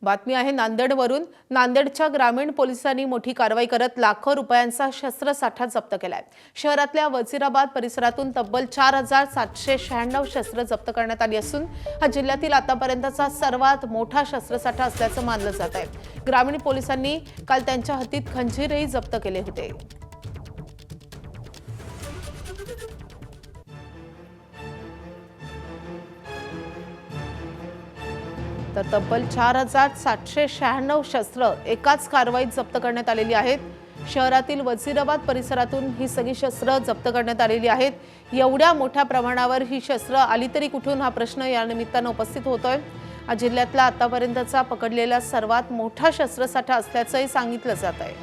बातमी आहे नांदेडवरून। नांदेडच्या ग्रामीण पोलिसांनी मोठी कारवाई करत लाखो रुपयांचा शस्त्रसाठा जप्त केलाय। शहरातल्या वजीराबाद परिसरातून तब्बल 4796 शस्त्र जप्त करण्यात आली असून हा जिल्ह्यातील आतापर्यंतचा सर्वात मोठा शस्त्रसाठा असल्याचं मानलं जात आहे। ग्रामीण पोलिसांनी काल त्यांच्या हद्दीत खंजीरही जप्त केले होते। तर तब्बल 4796 शस्त्र एकाच कारवाईत जप्त करण्यात आलेली आहेत। शहरातील वजीराबाद परिसरातून ही सगळी शस्त्र जप्त करण्यात आलेली आहेत। एवढ्या मोठ्या प्रमाणावर ही शस्त्र आली तरी कुठून हा प्रश्न या निमित्तानं उपस्थित होतोय। हा जिल्ह्यातला आतापर्यंतचा पकडलेला सर्वात मोठा शस्त्रसाठा असल्याचंही सांगितलं जात आहे।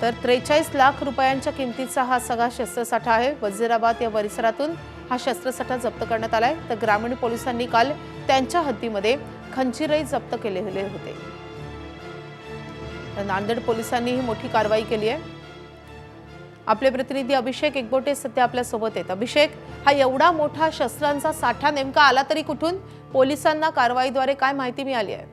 तर 43 लाख रुपयांच्या किमतीचा हा सगळा शस्त्रसाठा आहे। वजीराबाद या परिसरातून हा शस्त्रसाठा जप्त करण्यात आलाय। तर ग्रामीण पोलिसांनी काल त्यांच्या हद्दीमध्ये खंजीरही जप्त केलेले होते। नांदेड पोलिसांनी ही मोठी कारवाई केली आहे। आपले प्रतिनिधी अभिषेक एकबोटे सध्या आपल्या सोबत आहेत। अभिषेक, हा एवढा मोठा शस्त्रांचा साठा नेमका आला तरी कुठून? पोलिसांना कारवाईद्वारे काय माहिती मिळाली आहे?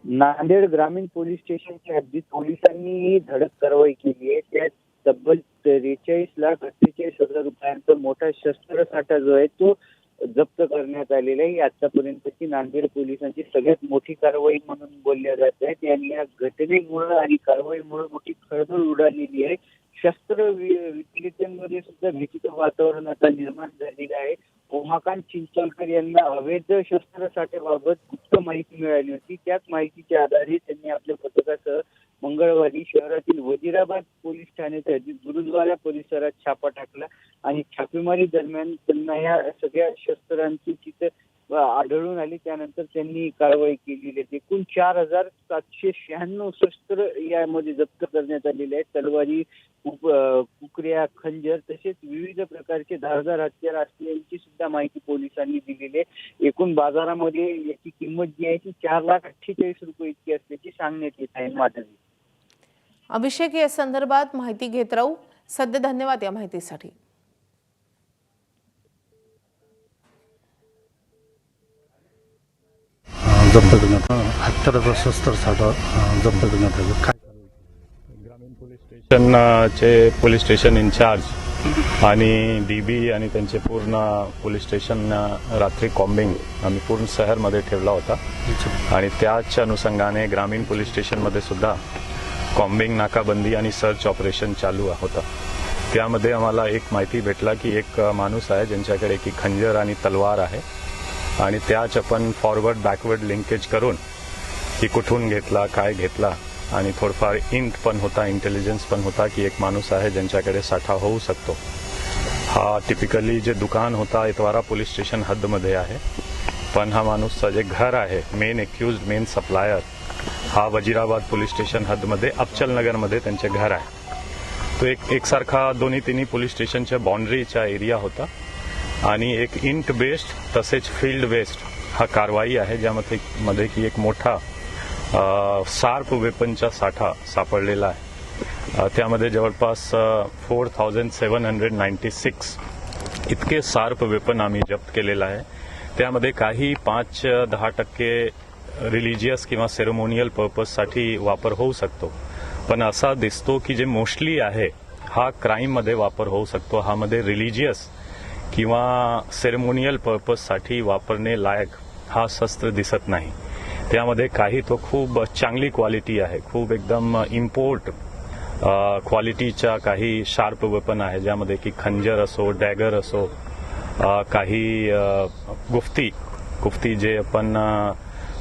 नांदेड ग्रामीण पोलीस स्टेशनच्या हद्दीत पोलिसांनी ही धडक कारवाई केली आहे। त्यात तब्बल 43,48,हजार रुपयांचा मोठा शस्त्रसाठा जो आहे तो जप्त करण्यात आलेला आहे। आतापर्यंतची नांदेड पोलिसांची सगळ्यात मोठी कारवाई म्हणून बोलल्या जात आहे। आणि या घटनेमुळे आणि कारवाईमुळे मोठी खळबळ उडालेली आहे। शस्त्र विक्रेत्यांमध्ये सुद्धा भीतीचं वातावरण आता निर्माण झालेलं आहे। उमाकांत चिंचोलकर यांना अवैध शस्त्रसाठ्याबाबत गुप्त माहिती मिळाली होती। त्याच माहितीच्या आधारे त्यांनी आपल्या पथकासह मंगळवारी शहरातील वजीराबाद पोलीस ठाण्याच्या हद्दीत गुरुद्वारा परिसरात छापा टाकला आणि छापेमारी दरम्यान त्यांना या सगळ्या शस्त्रांची तिथे आढळून आली। त्यानंतर त्यांनी कारवाई केलेली आहे। एकूण 4796 शस्त्र यामध्ये जप्त करण्यात आलेले आहेत। तलवारी, कुकऱ्या, खंजर तसेच विविध प्रकारचे धारदार हत्यार असल्याची सुद्धा माहिती पोलिसांनी दिलेली आहे। एकूण बाजारामध्ये याची किंमत जी आहे ती 4,48,00,000 रुपये इतकी असल्याची सांगण्यात येत आहे। माधवी, अभिषेक, या संदर्भात माहिती घेत राहू। सध्या धन्यवाद या माहितीसाठी। जप्त करण्यात हत्याराचा शस्त्रसाठा जप्त करण्यात आला। ग्रामीण पोलीस स्टेशनचे पोलीस स्टेशन इन्चार्ज आणि डीबी आणि त्यांचे पूर्ण पोलीस स्टेशन रात्री कॉम्बिंग आम्ही पूर्ण शहरमध्ये ठेवला होता आणि त्याच अनुषंगाने ग्रामीण पोलीस स्टेशनमध्ये सुद्धा कॉम्बिंग, नाकाबंदी आणि सर्च ऑपरेशन चालू होता। त्यामध्ये आम्हाला एक माहिती भेटला की एक माणूस आहे ज्यांच्याकडे की खंजर आणि तलवार आहे आणि त्याच आपण फॉरवर्ड बॅकवर्ड लिंकेज करून की कुठून घेतला, काय घेतला आणि थोडंफार पण होता, इंटेलिजन्स पण होता की एक माणूस आहे ज्यांच्याकडे साठा होऊ शकतो। हा टिपिकली जे दुकान होता इतवारा पोलीस स्टेशन हद्दमध्ये आहे, पण हा माणूसचा जे घर आहे मेन एक्युज्ड, मेन सप्लायर हा वजीराबाद पोलीस स्टेशन हद्दमध्ये अबचलनगरमध्ये त्यांचे घर आहे। तो एकसारखा दोन्ही तिन्ही पोलीस स्टेशनच्या बाउंड्रीचा एरिया होता आणि एक इंट बेस्ड तसेच फील्ड बेस्ड हा कारवाई आहे ज्यामध्ये की एक मोठा शार्प वेपनचा साठा सापडलेला आहे। त्यामध्ये जवळपास 4796 इतके शार्प वेपन आम्ही जप्त केलेला आहे। त्यामध्ये काही 5-10% रिलिजियस किंवा सेरेमोनियल पर्पजसाठी वापर होऊ शकतो, पण असा दिसतो की जे मोस्टली आहे हा क्राईममध्ये वापर होऊ शकतो। मध्ये रिलिजियस किंवा सेरेमोनियल पर्पजसाठी वापरणे लायक हा शस्त्र दिसत नाही। त्यामध्ये काही तो खूप चांगली क्वालिटी आहे, खूप एकदम इम्पोर्ट क्वालिटीच्या काही शार्प वेपन आहे ज्यामध्ये की खंजर असो, डॅगर असो, काही गुफ्ती जे आपण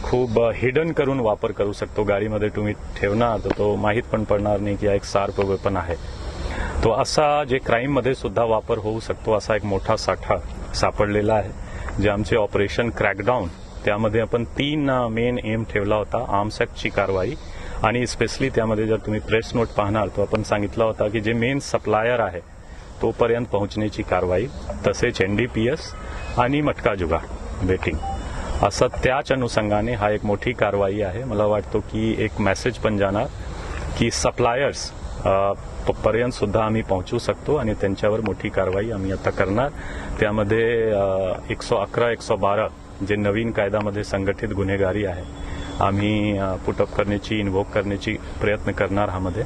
खूप हिडन करून वापर करू शकतो। गाडीमध्ये तुम्ही ठेवणार तर तो माहीत पण पडणार नाही की हा एक शार्प वेपन आहे। तो असा जे क्राईममध्ये सुद्धा वापर होऊ शकतो असा एक मोठा साठा सापडलेला आहे। जे आमचे ऑपरेशन क्रॅकडाऊन त्यामध्ये आपण 3 मेन एम ठेवला होता। आर्म्स ॲक्टची कारवाई आणि स्पेशली त्यामध्ये जर तुम्ही प्रेस नोट पाहणार तो आपण सांगितला होता की जे मेन सप्लायर आहे तोपर्यंत पोहोचण्याची कारवाई, तसेच NDPS आणि मटका जुगार बेटिंग असं त्याच अनुषंगाने हा एक मोठी कारवाई आहे। मला वाटतो की एक मेसेज पण जाणार की सप्लायर्स पर्यंत सुद्धा आम्ही पोहोचू शकतो आणि त्यांच्यावर मोठी कारवाई आम्ही आता करणार। त्यामध्ये 111, 112 जे नवीन कायद्यामध्ये संघटित गुन्हेगारी आहे आम्ही पुटअप करण्याची इन्व्होक करण्याची प्रयत्न करणार आहामध्ये.